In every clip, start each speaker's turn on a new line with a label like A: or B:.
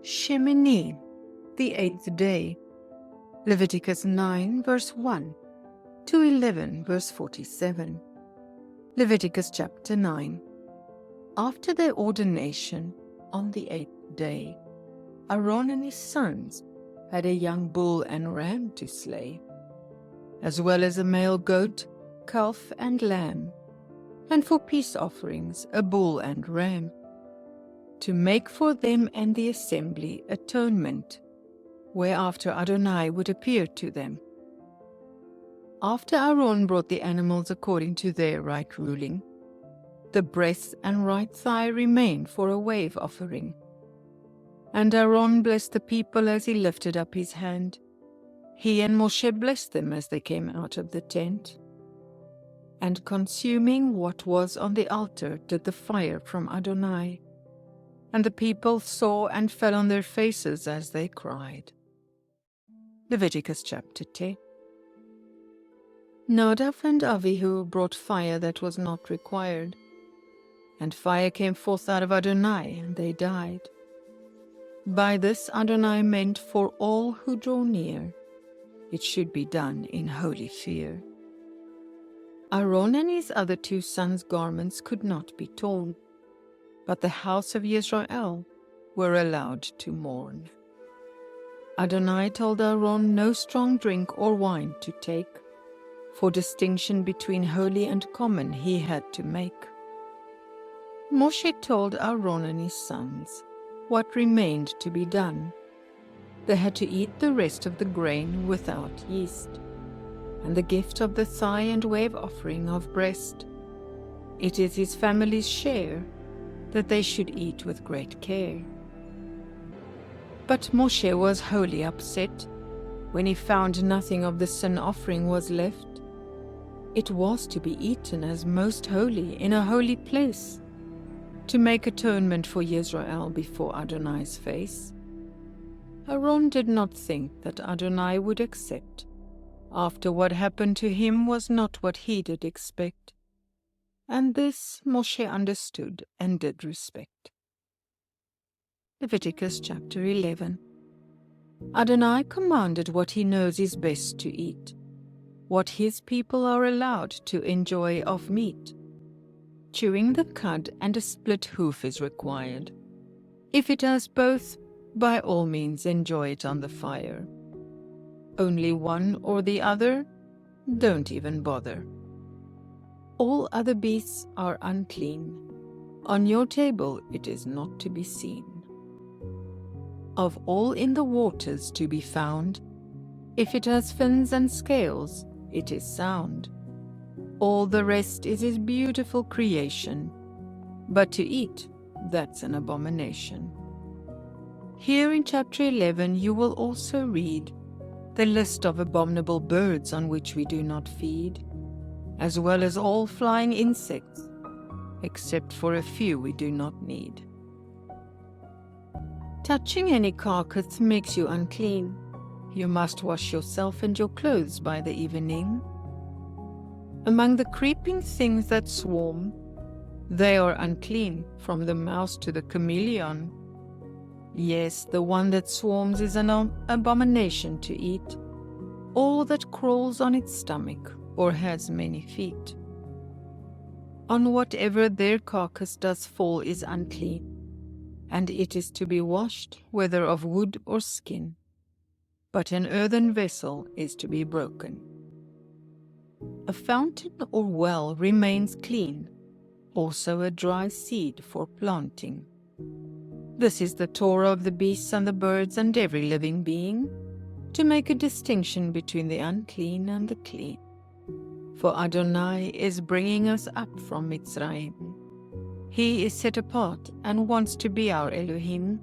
A: Shemini, the 8th day. Leviticus 9 verse 1 to 11 verse 47. Leviticus chapter 9. After their ordination on the 8th day, Aaron and his sons had a young bull and ram to slay, as well as a male goat, calf and lamb, and for peace offerings a bull and ram, to make for them and the assembly atonement, whereafter Adonai would appear to them. After Aaron brought the animals according to their right ruling, the breast and right thigh remained for a wave offering. And Aaron blessed the people as he lifted up his hand. He and Moshe blessed them as they came out of the tent. And consuming what was on the altar did the fire from Adonai. And the people saw and fell on their faces as they cried. Leviticus chapter 10. Nadab and Abihu brought fire that was not required. And fire came forth out of Adonai, and they died. By this Adonai meant for all who draw near, it should be done in holy fear. Aaron and his other 2 sons' garments could not be torn, but the house of Israel were allowed to mourn. Adonai told Aaron no strong drink or wine to take, for distinction between holy and common he had to make. Moshe told Aaron and his sons what remained to be done. They had to eat the rest of the grain without yeast, and the gift of the thigh and wave offering of breast. It is his family's share that they should eat with great care. But Moshe was wholly upset when he found nothing of the sin offering was left. It was to be eaten as most holy in a holy place, to make atonement for Israel before Adonai's face. Aaron did not think that Adonai would accept. After what happened to him was not what he did expect. And this Moshe understood and did respect. Leviticus chapter 11. Adonai commanded what he knows is best to eat, what his people are allowed to enjoy of meat. Chewing the cud and a split hoof is required. If it has both, by all means enjoy it on the fire. Only one or the other, don't even bother. All other beasts are unclean. On your table it is not to be seen. Of all in the waters to be found, if it has fins and scales, it is sound. All the rest is his beautiful creation, but to eat, that's an abomination. Here in chapter 11 you will also read the list of abominable birds on which we do not feed, as well as all flying insects, except for a few we do not need. Touching any carcass makes you unclean. You must wash yourself and your clothes by the evening. Among the creeping things that swarm, they are unclean, from the mouse to the chameleon. Yes, the one that swarms is an abomination to eat, all that crawls on its stomach or has many feet. On whatever their carcass does fall is unclean, and it is to be washed, whether of wood or skin. But an earthen vessel is to be broken. A fountain or well remains clean, also a dry seed for planting. This is the Torah of the beasts and the birds and every living being, to make a distinction between the unclean and the clean. For Adonai is bringing us up from Mitzrayim. He is set apart and wants to be our Elohim.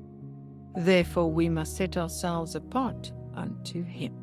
A: Therefore we must set ourselves apart unto him.